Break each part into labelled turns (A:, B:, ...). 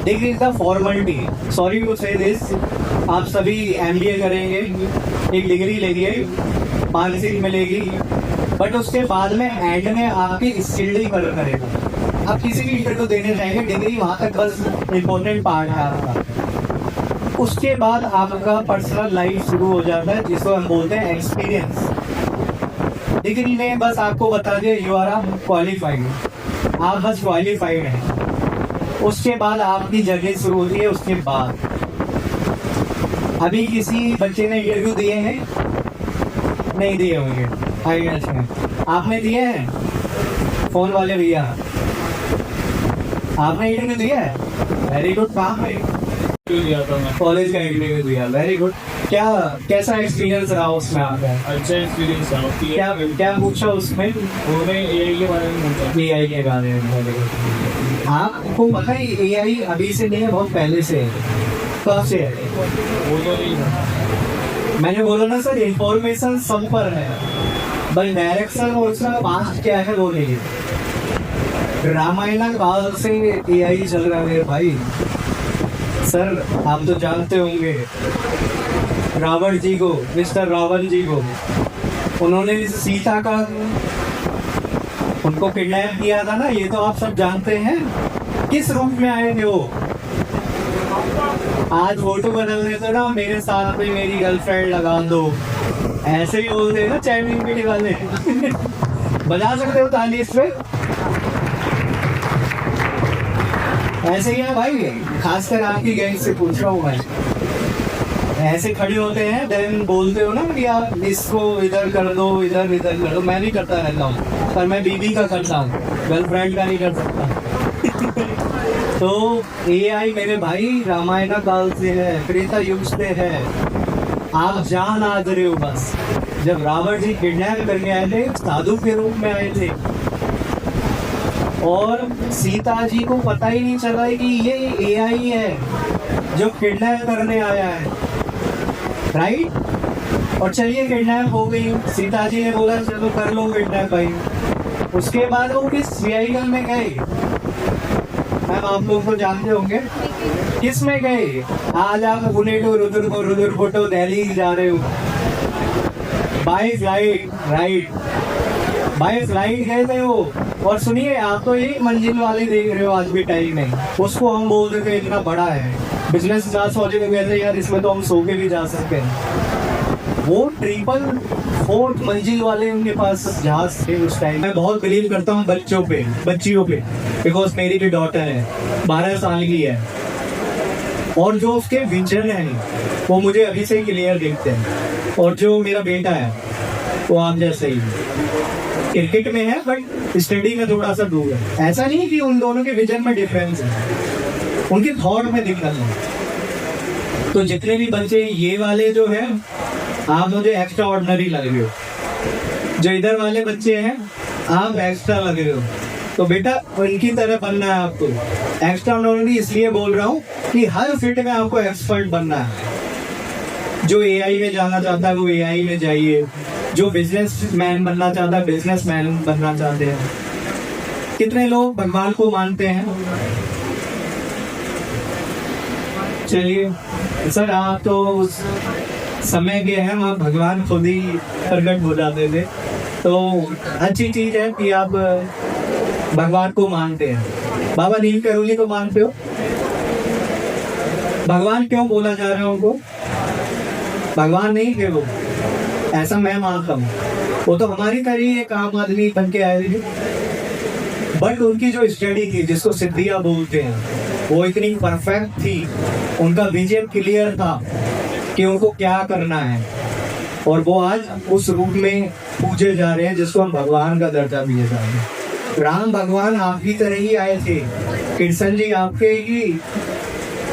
A: Degree is the formality, sorry to say this, आप सभी MBA करेंगे, एक डिग्री लेंगे, मार्कशीट मिलेगी, बट उसके बाद में एंड में आपकी स्किल डिपेंड करेगा। आप किसी भी इंटरव्यू देने जाएंगे, डिग्री वहाँ तक बस इम्पोर्टेंट पार्ट है आपका। उसके बाद आपका पर्सनल लाइफ शुरू हो जाता है, जिसको हम बोलते हैं एक्सपीरियंस। डिग्री ने बस आपको बता दिया यू आर क्वालिफाइड, आप बस क्वालिफाइड हैं। उसके बाद आपकी जर्नी शुरू होती है। उसके बाद अभी किसी बच्चे ने इंटरव्यू दिए हैं, नहीं दिए होंगे, IELTS में आपने दिए हैं, फोन वाले भैया आपने इंटरव्यू दिया है, वेरी गुड। कहाँ है?
B: दिया था मैं,
A: कॉलेज का इंटरव्यू दिया, वेरी गुड। क्या कैसा एक्सपीरियंस रहा उसमें आपका?
B: अच्छा एक्सपीरियंस रहा।
A: क्या क्या पूछा उसमें?
B: उन्होंने AI के बारे में पूछा।
A: AI के बारे में, वेरी गुड। आपको पता है AI अभी से नहीं है, बहुत पहले से है। कब से है?
B: वो तो नहीं था।
A: मैंने बोला ना सर, इंफॉर्मेशन सब पर है, बस डायरेक्शन और उसका पास्ट क्या है वो नहीं है। रामायण काल से AI चल रहा है मेरे भाई। सर आप तो जानते होंगे रावण जी को, मिस्टर रावण जी को, उन्होंने सीता का उनको किडनैप किया था ना, ये तो आप सब जानते हैं। किस रूप में आए थे वो? आज फोटो बदल देते ना, मेरे साथ में मेरी गर्लफ्रेंड लगा दो, ऐसे ही बोलते हैं ना चाइनीज मीडिया वाले। बजा सकते हो ताली इस पे? ऐसे ही है भाई, खासकर आपकी गैंग से पूछ रहा हूँ मैं। ऐसे खड़े होते हैं, देन बोलते हो ना कि आप इसको इधर कर दो, इधर इधर कर दो। मैं भी करता रहता हूँ, पर मैं बीबी का करता हूँ, गर्लफ्रेंड का नहीं कर सकता। तो AI मेरे भाई रामायण काल से है, त्रेता युग से है। आप जान आज रहे हो बस। जब रावण जी किडनैप करने आए थे, साधु के रूप में आए थे, और सीता जी को पता ही नहीं चला कि ये AI है जो किडनैप करने आया है, राइट। और चलिए किडनैप हो गई, सीता जी ने बोला चलो कर लो किडनैप भाई। उसके बाद वो किस व्हीकल में गए? मैम आप लोग तो जानते होंगे किस में गए। आज आप पुणे टू रुद्रपुर टू दिल्ली जा रहे हो by flight, right, by flight गए थे वो। और सुनिए, आप तो एक मंजिल वाले देख रहे हो आज भी टाइम में, उसको हम बोल देते इतना बड़ा है, बिजनेस क्लास वाले को कहते हैं यार इसमें तो हम सो के भी जा सकते हैं। वो 4 मंजिल वाले उनके पास जहाज थे उस टाइम। मैं बहुत बिलीव करता हूँ बच्चियों पे, बिकॉज मेरी भी डॉटर है, 12 साल की है, और जो उसके विजन है वो मुझे अभी से क्लियर दिखते हैं। और जो मेरा बेटा है वो आप जैसे ही क्रिकेट में है, बट स्टडी में थोड़ा सा दूर है। ऐसा नहीं कि उन दोनों के विजन में डिफरेंस है, उनके थॉट में दिक्कत है। तो जितने भी बच्चे ये वाले जो है, आप मुझे एक्स्ट्रा ऑर्डिनरी लग रहे हो। जो इधर वाले बच्चे हैं आप एक्स्ट्रा लग रहे हो, तो बेटा उनकी तरह बनना है आपको। एक्स्ट्रा ऑर्डिनरी इसलिए बोल रहा हूँ कि हर फील्ड में आपको एक्सपर्ट बनना है। जो AI में जाना चाहता है वो AI में जाइए, जो बिजनेसमैन बनना चाहता है बिजनेसमैन बनना चाहते हैं। कितने लोग भगवान को मानते हैं? चलिए सर, आप तो उस समय के हैं, आप भगवान खुद ही प्रकट हो जाते थे, तो अच्छी चीज है कि आप भगवान को मानते हैं। बाबा नील करोली को मानते हो? भगवान क्यों बोला जा रहा है उनको? भगवान नहीं थे वो, ऐसा मैं मानता हूँ। वो तो हमारी तरह ही एक आम आदमी बन के आए थे, बट उनकी जो स्टडी थी, जिसको सिद्धियां बोलते हैं, वो इतनी परफेक्ट थी। उनका विजन क्लियर था कि उनको क्या करना है, और वो आज उस रूप में पूजे जा रहे हैं जिसको हम भगवान का दर्जा दिए जा रहे हैं। राम भगवान आपकी तरह ही आए थे, कृष्ण जी आपके ही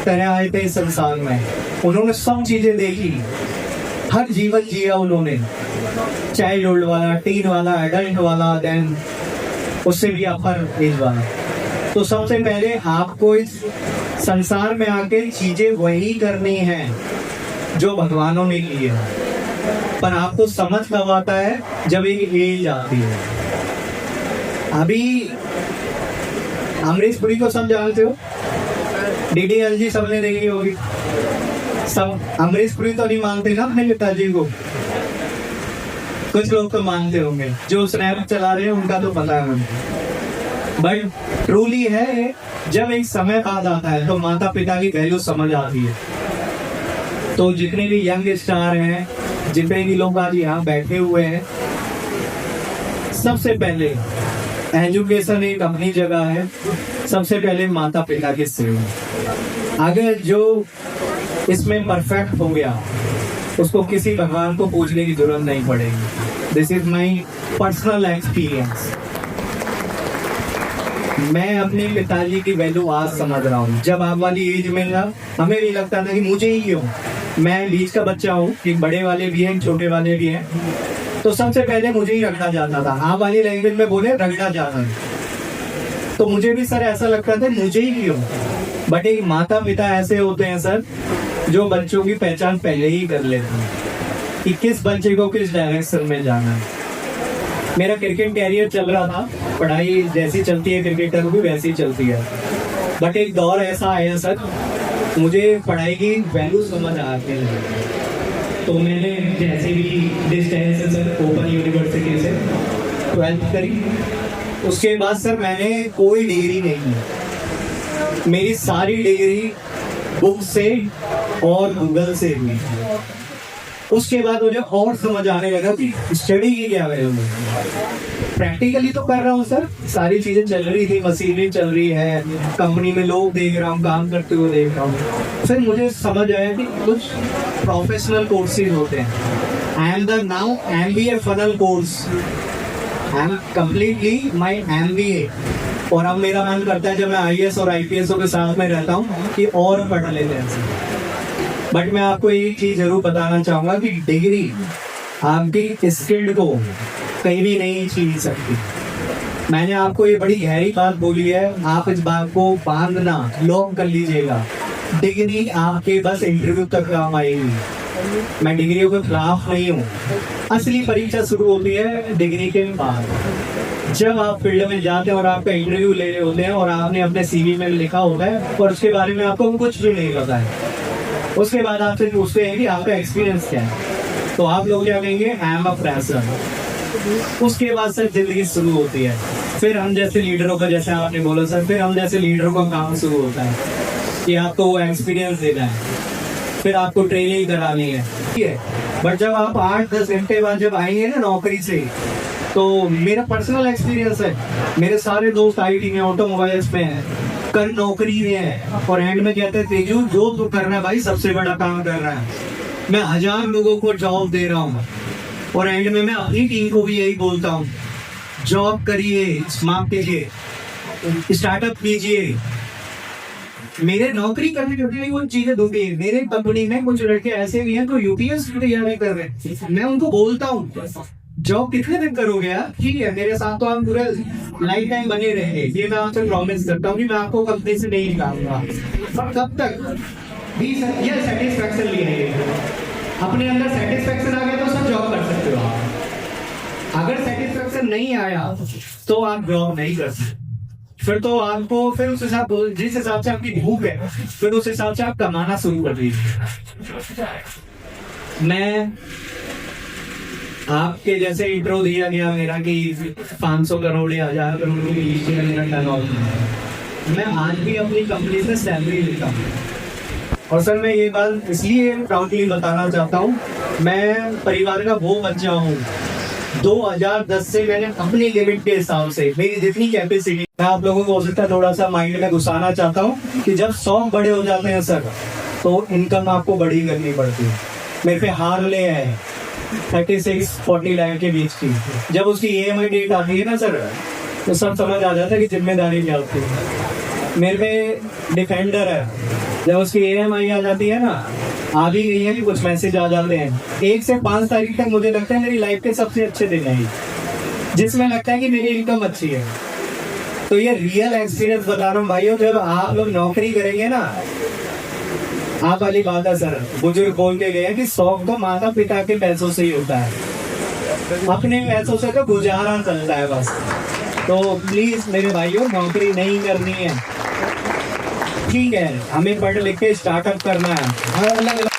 A: तरह आए थे इस संसार में। उन्होंने सब चीजें देखी, हर जीवन जिया उन्होंने, चाइल्डहुड वाला, टीन वाला, एडल्ट वाला, देन उससे भी अपर एज वाला। तो सबसे पहले आपको इस संसार में आके चीजें वही करनी है जो भगवानों ने की है, पर आपको समझ कब आता है? जब एक एज आती है। अभी अमरीश पुरी को सब जानते हो, DDLG सबने देखी होगी। सब अमरीश पुरी तो नहीं मानते ना अपने पिताजी को, कुछ लोग तो मानते होंगे, जो स्नैप चला रहे हैं उनका तो पता है मुझे। बट ट्रूली है, जब एक समय बाद आता है तो माता पिता की वैल्यू समझ आती है। तो जितने भी यंग स्टार हैं, जितने भी लोग आज यहाँ बैठे हुए हैं, सबसे पहले एजुकेशन एक अपनी जगह है, सबसे पहले माता पिता की सेवा। अगर जो इसमें परफेक्ट हो गया, उसको किसी भगवान को पूछने की जरूरत नहीं पड़ेगी। This is my personal experience. मैं अपने पिताजी की वैल्यू आज समझ रहा हूँ। जब आप वाली एज में ना, हमें भी लगता था कि मुझे ही क्यों, मैं बीच का बच्चा हूँ कि बड़े वाले भी हैं छोटे वाले भी हैं, तो सबसे पहले मुझे ही रखना जाता था। आप वाली लैंग्वेज में बोले रखना जाता है, तो मुझे भी सर ऐसा लगता था मुझे ही क्यों। बट एक माता पिता ऐसे होते हैं सर, जो बच्चों की पहचान पहले ही कर लेते हैं कि किस बच्चे को किस डायरेक्शन में जाना है। मेरा क्रिकेट कैरियर चल रहा था, पढ़ाई जैसी चलती है क्रिकेटर भी वैसी चलती है। बट एक दौर ऐसा आया सर, मुझे पढ़ाई की वैल्यू समझ आती है। तो मैंने जैसे भी डिस्टेंस से सर ओपन यूनिवर्सिटी से 12th करी। उसके बाद सर मैंने कोई डिग्री नहीं ली, मेरी सारी डिग्री बुक से और गूगल से हुई। उसके बाद मुझे और समझ आने लगा कि स्टडी की क्या वैल्यू है। प्रैक्टिकली तो कर रहा हूँ सर, सारी चीजें चल रही थी, मशीनरी चल रही है, कंपनी में लोग देख रहा हूँ, काम करते हुए देख रहा हूँ। फिर मुझे समझ आया कि कुछ प्रोफेशनल कोर्सेज होते हैं। I am the now MBA funnel course, I am completely my MBA। और अब मेरा मन करता है जब मैं IAS और IPS के साथ में रहता हूँ कि और पढ़ लेते हैं। बट मैं आपको एक चीज जरूर बताना चाहूंगा कि डिग्री आपकी स्किल्ड को कहीं भी नहीं छीन सकती। मैंने आपको ये बड़ी गहरी बात बोली है, आप इस बात को बांधना लॉक कर लीजिएगा। डिग्री आपके बस इंटरव्यू तक काम आएगी। मैं डिग्रियों के खिलाफ नहीं हूँ। असली परीक्षा शुरू होती है डिग्री के बाद। जब आप फील्ड में जाते हैं और आपका इंटरव्यू ले रहे होते हैं और आपने अपने CV में लिखा होता है और उसके बारे में आपको कुछ भी नहीं पता है, उसके बाद आपसे पूछते हैं कि आपका एक्सपीरियंस क्या है, तो आप लोग क्या कहेंगे, आई एम अ फ्रेशर। उसके बाद सर जिंदगी शुरू होती है। फिर हम जैसे लीडरों का, जैसे आपने बोला सर, फिर हम जैसे लीडरों का काम शुरू होता है कि आपको एक्सपीरियंस देना है, फिर आपको ट्रेनिंग करानी है, ठीक है। बट जब आप 8-10 घंटे बाद जब आएंगे ना नौकरी से, तो मेरा पर्सनल एक्सपीरियंस है, मेरे सारे दोस्त IT में, ऑटोमोबाइल्स में हैं, कर नौकरी में है, और एंड में कहते हैं तेजू जो तू कर रहा है भाई सबसे बड़ा काम कर रहा है, मैं 1000 लोगों को जॉब दे रहा हूँ। और एंड में मैं अपनी टीम को भी यही बोलता हूँ, जॉब करिए, स्मार्ट कीजिए, स्टार्टअप कीजिए। मेरे नौकरी करने के लिए वो चीजें दूंगी। मेरे कंपनी में कुछ लड़के ऐसे भी हैं जो UPS की तैयारी कर रहे हैं, मैं उनको बोलता हूँ जॉब कितने दिन करोगे यार, ठीक है मेरे साथ तो आप पूरा लाइफ टाइम बने रहेंगे, ये मैं आपसे प्रॉमिस करता हूँ कि मैं आपको कंपनी से नहीं निकालूंगा। पर कब तक भी ये सेटिस्फैक्शन लिए, अपने अंदर सेटिस्फैक्शन आ गया तो सब जॉब कर सकते हो आप। अगर सेटिस्फैक्शन नहीं आया तो आप जॉब नहीं कर सकते। फिर तो आपको फिर उस हिसाब, जिस हिसाब से आपकी भूख है, फिर उस हिसाब से आप कमाना शुरू कर दीजिए। मैं आपके जैसे इंट्रो दिया गया मेरा कि 500 करोड़ या 1000 करोड़ की लिस्ट का मेरा टर्नओवर, मैं आज भी अपनी कंपनी से सैलरी लेता हूँ। और सर मैं ये बात इसलिए प्राउडली बताना चाहता हूँ, मैं परिवार का वो बच्चा हूँ। 2010 से मैंने अपनी लिमिट के हिसाब से मेरी जितनी कैपेसिटी, मैं आप लोगों को हो सकता है थोड़ा सा माइंड में घुसाना चाहता हूँ कि जब 100 बड़े हो जाते हैं सर, तो इनकम आपको बड़ी करनी पड़ती है। मेरे पे हार्ले है 36-40 लाख के बीच की, जब उसकी EMI डेट आती है ना सर, तो सब समझ आ जाता है कि जिम्मेदारी क्या होती है। मेरे पे डिफेंडर है, जब उसकी EMI आ जाती है ना, आ भी गई है कि कुछ मैसेज आ जाते हैं, 1 से 5 तारीख तक मुझे लगता है मेरी लाइफ के सबसे अच्छे दिन है, जिसमें लगता है कि मेरी इनकम अच्छी है। तो ये रियल एक्सपीरियंस बता रहा हूँ भाइयों, जब आप लोग नौकरी करेंगे ना, आप वाली बात है सर, बुजुर्ग बोल के गए कि शौक तो माता पिता के पैसों से ही होता है, अपने पैसों से तो गुजारा चलता है बस। तो प्लीज मेरे भाइयों, नौकरी नहीं करनी है, ठीक है, हमें पढ़ लिख के स्टार्टअप करना है, अलग अलग